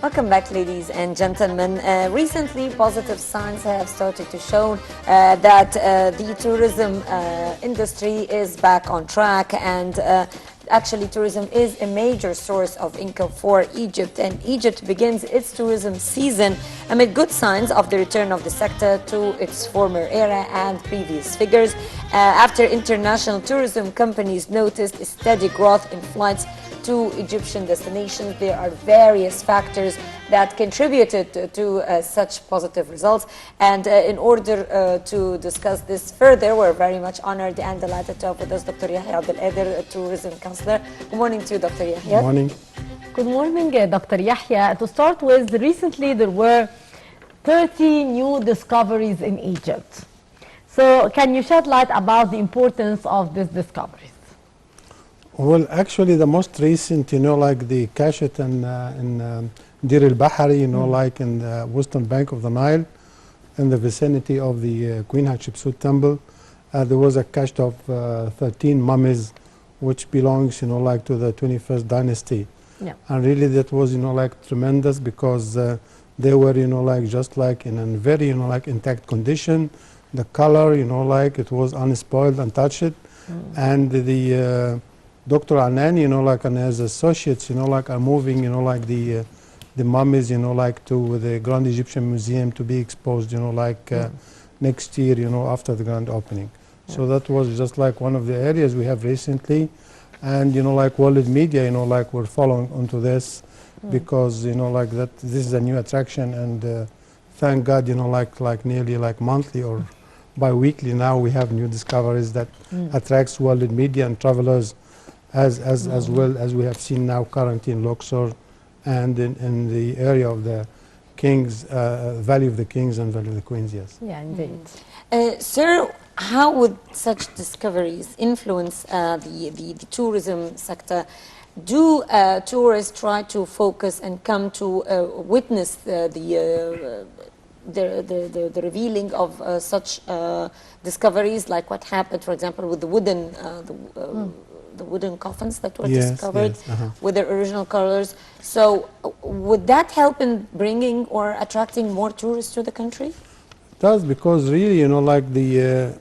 Welcome back, ladies and gentlemen. Recently, positive signs have started to show that the tourism industry is back on track, and actually tourism is a major source of income for Egypt, and Egypt begins its tourism season amid good signs of the return of the sector to its former era and previous figures. After international tourism companies noticed a steady growth in flights to Egyptian destinations, there are various factors that contributed to such positive results. And in order to discuss this further, we're very much honored and delighted to have with us Dr. Yahya Abdel, tourism counselor. Good morning to you, Dr. Yahya. Good morning. Good morning, Dr. Yahya. To start with, recently there were 30 new discoveries in Egypt. So can you shed light about the importance of these discoveries? Well, actually, the most recent, like the Kashet in Dir al-Bahari, like in the western bank of the Nile, in the vicinity of the Queen Hatshepsut temple, there was a cache of 13 mummies, which belongs, like to the 21st dynasty. Yeah. And really that was, like tremendous, because they were, like just like in a very, like intact condition. The color, like it was unspoiled, untouched. And the Dr. Anan, like and his associates, like are moving, like the mummies, like to the Grand Egyptian Museum to be exposed, like next year, after the grand opening. So that was just like one of the areas we have recently. And, like world media, like we're following onto this because, like that this is a new attraction. And thank God, like nearly like monthly or bi-weekly now we have new discoveries that attracts world media and travelers as well as we have seen now currently in Luxor and in the area of the Kings, Valley of the Kings and Valley of the Queens, yes. Yeah, indeed. Sir, how would such discoveries influence the tourism sector? Do tourists try to focus and come to witness the revealing of such discoveries, like what happened, for example, with the wooden coffins that were discovered with their original colors? So would that help in bringing or attracting more tourists to the country? It does, because really, like the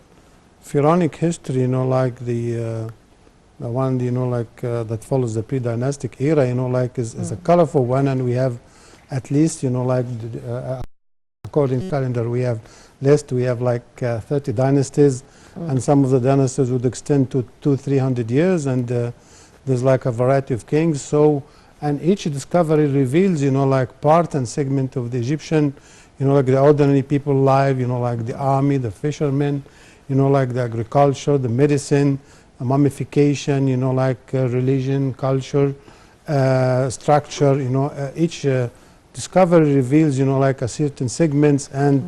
pharaonic history, like the one, like that follows the pre-dynastic era, like is a colorful one, and we have at least, like according to calendar, we have like 30 dynasties, and some of the dynasties would extend to 200-300 years, and there's like a variety of kings. So, and each discovery reveals, like part and segment of the Egyptian, like the ordinary people life, like the army, the fishermen, like the agriculture, the medicine, mummification, like religion, culture, structure, each discovery reveals, like a certain segments, and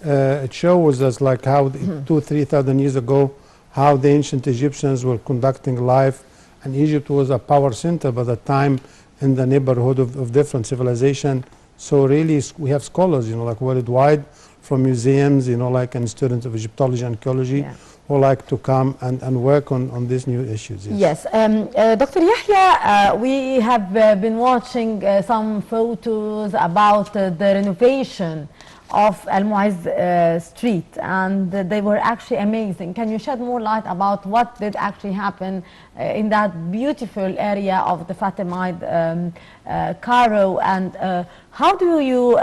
it shows us like how 2,000-3,000 years ago, how the ancient Egyptians were conducting life, and Egypt was a power center by the time in the neighborhood of different civilization. So really we have scholars, like worldwide, from museums, like and students of Egyptology and archaeology, who like to come and work on these new issues. Yes. Dr. Yahya, we have been watching some photos about the renovation of Al-Mu'izz Street, and they were actually amazing. Can you shed more light about what did actually happen in that beautiful area of the Fatimid Cairo, and how do you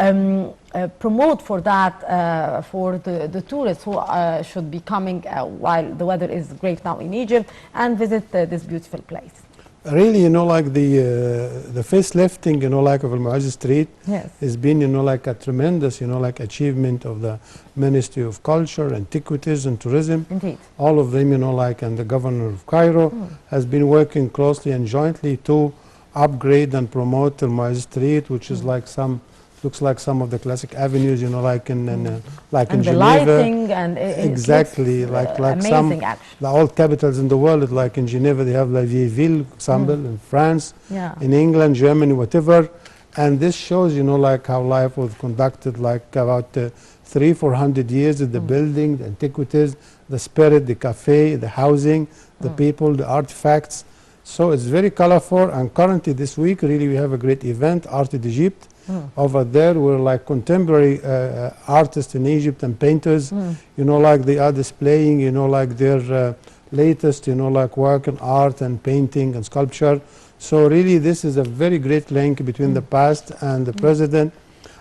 promote for that for the tourists who should be coming while the weather is great now in Egypt and visit this beautiful place? Really, like the facelifting, like of Al-Mu'izz Street has been, like a tremendous, like achievement of the Ministry of Culture, Antiquities and Tourism. Indeed. All of them, like, and the governor of Cairo has been working closely and jointly to upgrade and promote Al-Mu'izz Street, which is like looks like some of the classic avenues, like in Geneva. Lighting and exactly, like some the old capitals in the world, like in Geneva they have La Vieille Ville, example, in France, in England, Germany, whatever. And this shows, like how life was conducted, like about 300-400 years of the building, the antiquities, the spirit, the cafe, the housing, the people, the artifacts. So it's very colorful, and currently this week really we have a great event, Art of Egypt, over there were like contemporary artists in Egypt and painters, you know, like they are displaying, you know, like their latest, you know, like work in art and painting and sculpture. So really this is a very great link between the past and the present.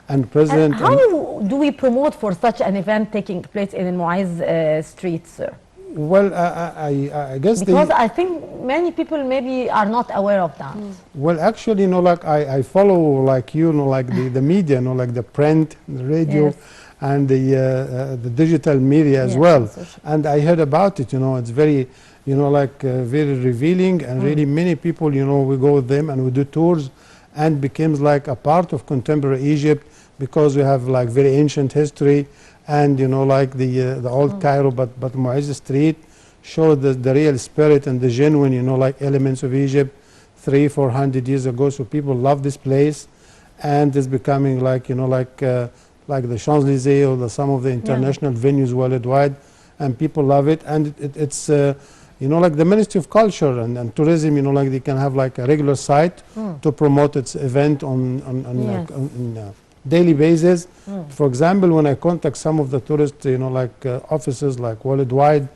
And how do we promote for such an event taking place in Muaz Street, sir? Well, I guess because I think many people maybe are not aware of that. Well, actually, you know, like I follow, like you know, like the media, you know, like the print, the radio, yes. and the digital media as well. And I heard about it. You know, it's very, you know, like very revealing, and really many people, you know, we go with them and we do tours, and becomes like a part of contemporary Egypt because we have like very ancient history. And you know, like the old Cairo, but Muaz Street showed the real spirit and the genuine, you know, like elements of Egypt 300-400 years ago. So people love this place, and it's becoming like, you know, like the Champs-Élysées or some of the international venues worldwide, and people love it. And it's you know, like the Ministry of Culture and Tourism, you know, like they can have like a regular site to promote its event on daily basis. For example, when I contact some of the tourist, you know, like offices like worldwide,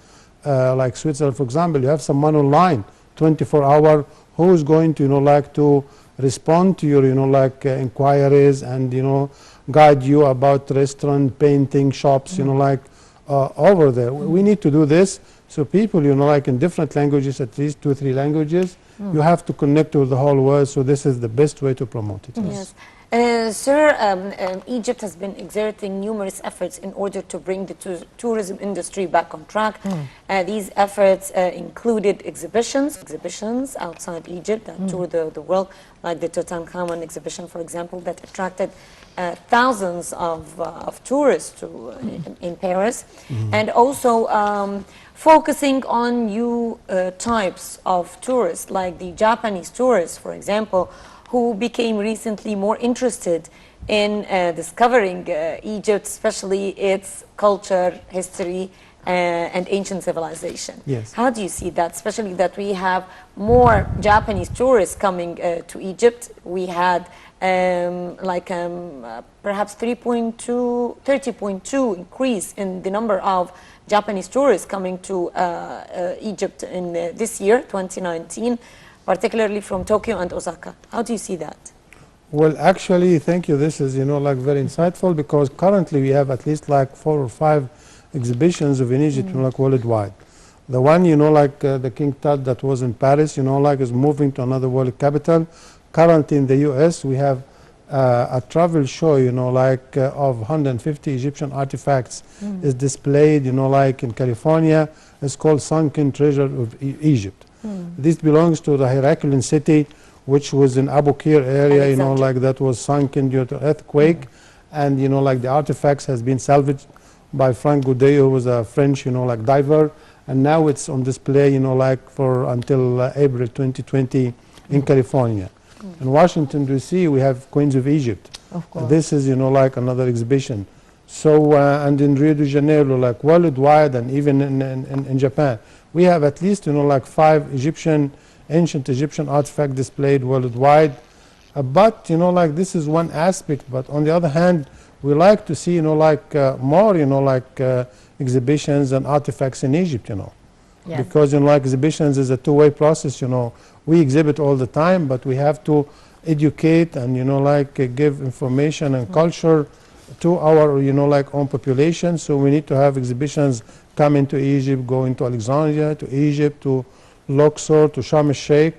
like Switzerland, for example, you have someone online 24-hour who is going to, you know, like to respond to your, you know, like inquiries and, you know, guide you about restaurant, painting, shops, you know, like over there. We need to do this. So people, you know, like in different languages, at least 2-3 languages, you have to connect with the whole world. So this is the best way to promote it. Yes. Sir, Egypt has been exerting numerous efforts in order to bring the tourism industry back on track. These efforts included exhibitions outside Egypt that toured the world, like the Tutankhamun exhibition, for example, that attracted thousands of tourists in Paris, and also focusing on new types of tourists, like the Japanese tourists, for example, who became recently more interested in discovering Egypt, especially its culture, history, and ancient civilization. Yes. How do you see that, especially that we have more Japanese tourists coming to Egypt? We had perhaps 30.2 increase in the number of Japanese tourists coming to Egypt in this year, 2019. Particularly from Tokyo and Osaka. How do you see that? Well, actually, thank you. This is, you know, like very insightful, because currently we have at least like 4 or 5 exhibitions of in Egypt, you know, like worldwide. The one, you know, like the King Tut that was in Paris, you know, like is moving to another world capital. Currently in the US, we have a travel show, you know, like of 150 Egyptian artifacts is displayed, you know, like in California. It's called Sunken Treasure of Egypt. This belongs to the Heraclean city, which was in Abu Qir area, you know, like that was sunken due to earthquake. And, you know, like the artifacts has been salvaged by Frank Goudet, who was a French, you know, like diver. And now it's on display, you know, like for until April 2020 in California. In Washington, D.C., we have Queens of Egypt. Of course. This is, you know, like another exhibition. So, and in Rio de Janeiro, like worldwide, and even in Japan, we have at least, you know, like 5 ancient Egyptian artifacts displayed worldwide. But, you know, like this is one aspect. But on the other hand, we like to see, you know, like more, you know, like exhibitions and artifacts in Egypt, you know. Yes. Because, you know, like exhibitions is a two-way process, you know. We exhibit all the time, but we have to educate and, you know, like give information and culture to our, you know, like own population. So we need to have exhibitions come into Egypt, go into Alexandria, to Egypt, to Luxor, to Sharm el-Sheikh,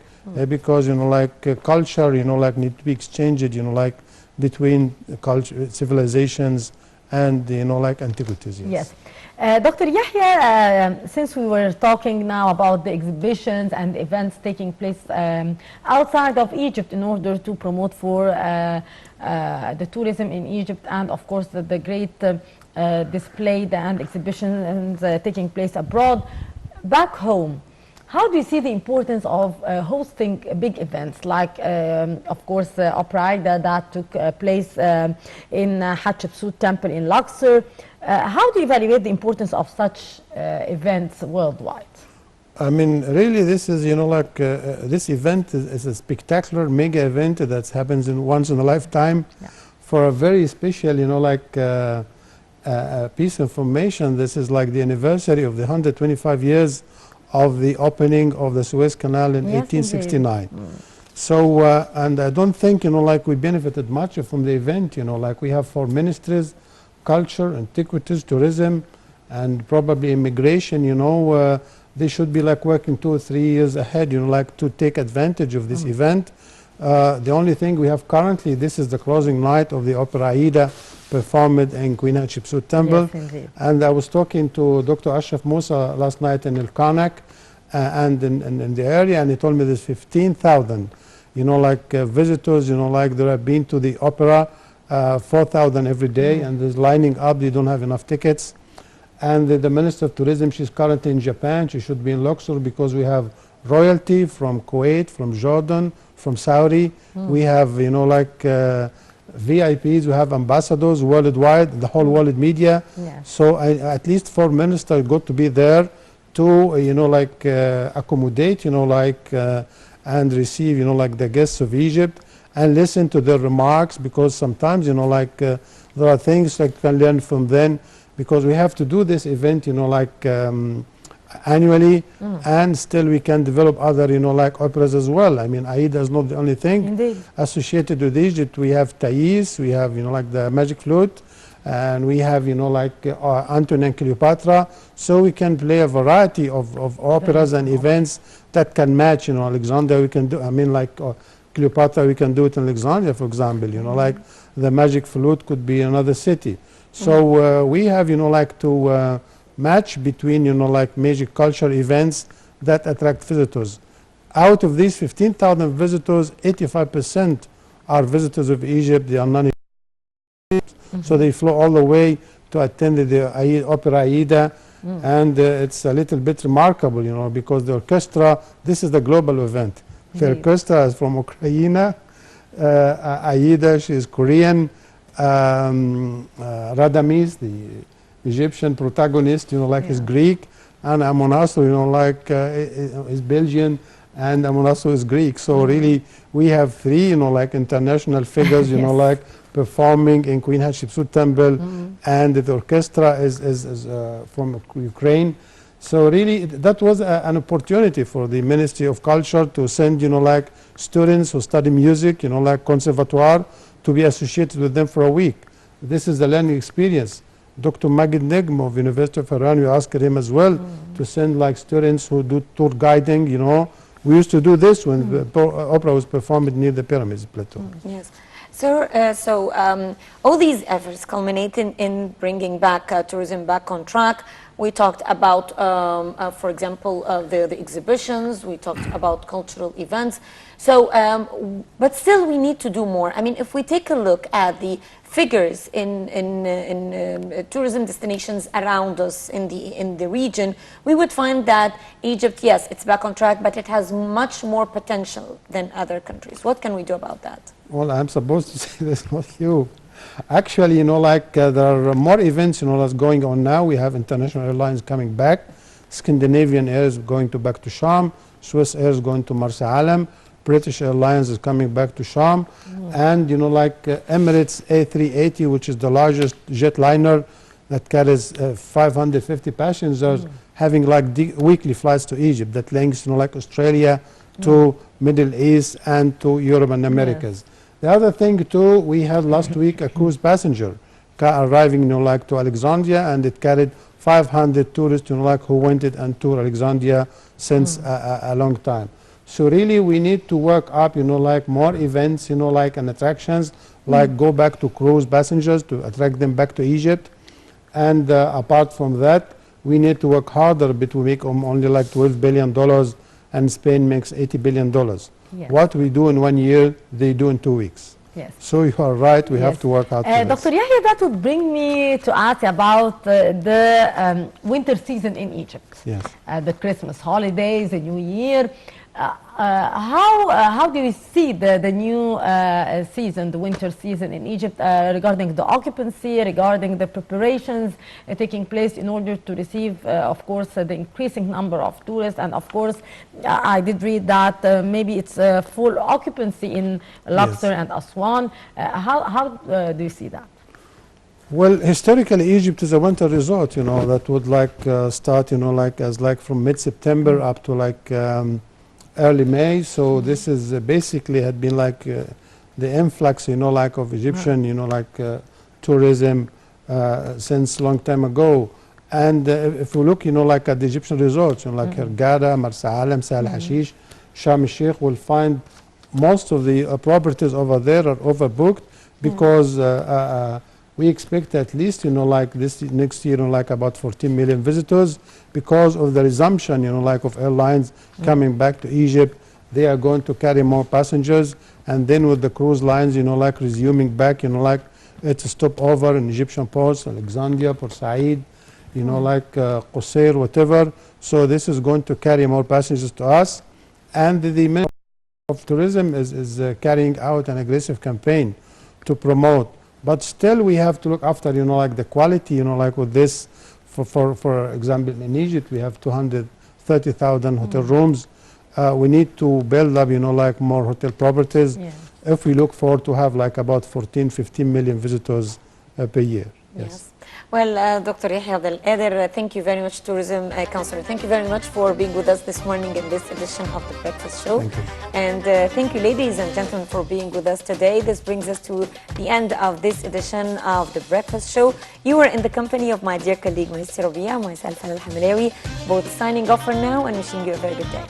because, you know, like culture, you know, like need to be exchanged, you know, like between culture, civilizations and, you know, like antiquities. Yes. Dr. Yahya, since we were talking now about the exhibitions and events taking place outside of Egypt in order to promote for the tourism in Egypt, and of course the great display and exhibitions taking place abroad, back home, how do you see the importance of hosting big events like, of course, Opera that took place in Hatshepsut Temple in Luxor? How do you evaluate the importance of such events worldwide? I mean, really, this is, you know, like this event is a spectacular mega event that happens once in a lifetime. Yeah. for a very special, piece of information. This is like the anniversary of the 125 years of the opening of the Suez Canal in 1869. So, and I don't think, we benefited much from the event, we have 4 ministries, culture, antiquities, tourism, and probably immigration, they should be working 2 or 3 years ahead, to take advantage of this event. The only thing we have currently, this is the closing night of the Opera Aida performed in Queen Hatshepsut Temple. Yes, and I was talking to Dr. Ashraf Musa last night in El Karnak and in the area, and he told me there's 15,000, visitors, that have been to the opera, 4,000 every day, and there's lining up, they don't have enough tickets. And the Minister of Tourism, she's currently in Japan, she should be in Luxor because we have royalty from Kuwait, from Jordan, from Saudi. We have, VIPs, we have ambassadors worldwide, the whole world media. So at least 4 ministers got to be there to, accommodate, and receive, the guests of Egypt and listen to their remarks, because sometimes, there are things that can learn from them, because we have to do this event, annually, and still we can develop other, operas as well. I mean, Aida is not the only thing associated with Egypt. We have Thais, we have, the magic flute, and we have, Antony and Cleopatra. So we can play a variety of operas and events that can match, Alexandria we can do, Cleopatra we can do it in Alexandria, for example, the magic flute could be another city. So we have, to match between, major cultural events that attract visitors. Out of these 15,000 visitors, 85% are visitors of Egypt. They are so they flow all the way to attend the Opera Aida, and it's a little bit remarkable, because the orchestra, this is the global event. The orchestra is from Ukraine, Aida, she is Korean, Radames, the Egyptian protagonist, is Greek, and Amonasso, is Belgian, and Amonasso is Greek. So really, we have 3, international figures, performing in Queen Hatshepsut Temple, and the orchestra is from Ukraine. So really, that was an opportunity for the Ministry of Culture to send, students who study music, conservatoire, to be associated with them for a week. This is the learning experience. Dr. Magid Negm of University of Iran, we asked him as well to send students who do tour guiding, We used to do this when the opera was performed near the pyramids plateau. Yes. So all these efforts culminating in bringing back tourism back on track. We talked about, for example, the exhibitions. We talked about cultural events. So, but still we need to do more. I mean, if we take a look at the figures in tourism destinations around us in the region, we would find that Egypt, yes, it's back on track, but it has much more potential than other countries. What can we do about that? Well, I'm supposed to say this, not you. Actually, there are more events, that's going on now. We have international airlines coming back. Scandinavian Air is going back to Sharm. Swiss Air is going to Marsa Alam. British Airlines is coming back to Sharm. And, Emirates A380, which is the largest jetliner that carries 550 passengers, having weekly flights to Egypt that links, Australia to Middle East and to Europe and Americas. The other thing too, we had last week a cruise passenger arriving, to Alexandria, and it carried 500 tourists, who went and toured Alexandria since a long time. So really, we need to work up, more events, and attractions, go back to cruise passengers to attract them back to Egypt. And apart from that, we need to work harder, but we make only $12 billion, and Spain makes $80 billion. Yes. What we do in 1 year, they do in 2 weeks. Yes. So you are right, we have to work out. Dr. Yahya, that would bring me to ask about the winter season in Egypt. Yes. The Christmas holidays, the New Year. How do you see the new season, the winter season in Egypt, regarding the occupancy, regarding the preparations taking place in order to receive, of course, the increasing number of tourists, and of course, I did read that maybe it's full occupancy in Luxor and Aswan. How do you see that? Well, historically, Egypt is a winter resort, that would start, from mid-September up to early May. So this is basically had been the influx, of Egyptian, tourism since long time ago. And if we look, at the Egyptian resorts, Hurghada, Marsa Alam, Sahel Hashish, Sharm el-Sheikh, will find most of the properties over there are overbooked because we expect at least, this next year, about 14 million visitors because of the resumption, of airlines coming back to Egypt. They are going to carry more passengers, and then with the cruise lines, resuming back, it's a stopover in Egyptian ports, Alexandria, Port Said, Qusayr, whatever. So this is going to carry more passengers to us, and the Ministry of Tourism is carrying out an aggressive campaign to promote. But still, we have to look after, the quality, with this. For example, in Egypt, we have 230,000 hotel rooms. We need to build up, more hotel properties. Yeah. If we look forward to have about 14, 15 million visitors per year. Yes. Well, Dr. Yahya Abdel Qader, thank you very much, Tourism Counselor. Thank you very much for being with us this morning in this edition of The Breakfast Show. Thank you. And thank you, ladies and gentlemen, for being with us today. This brings us to the end of this edition of The Breakfast Show. You were in the company of my dear colleague, Mr. Rabia, myself, Al Hamalawi, both signing off for now and wishing you a very good day.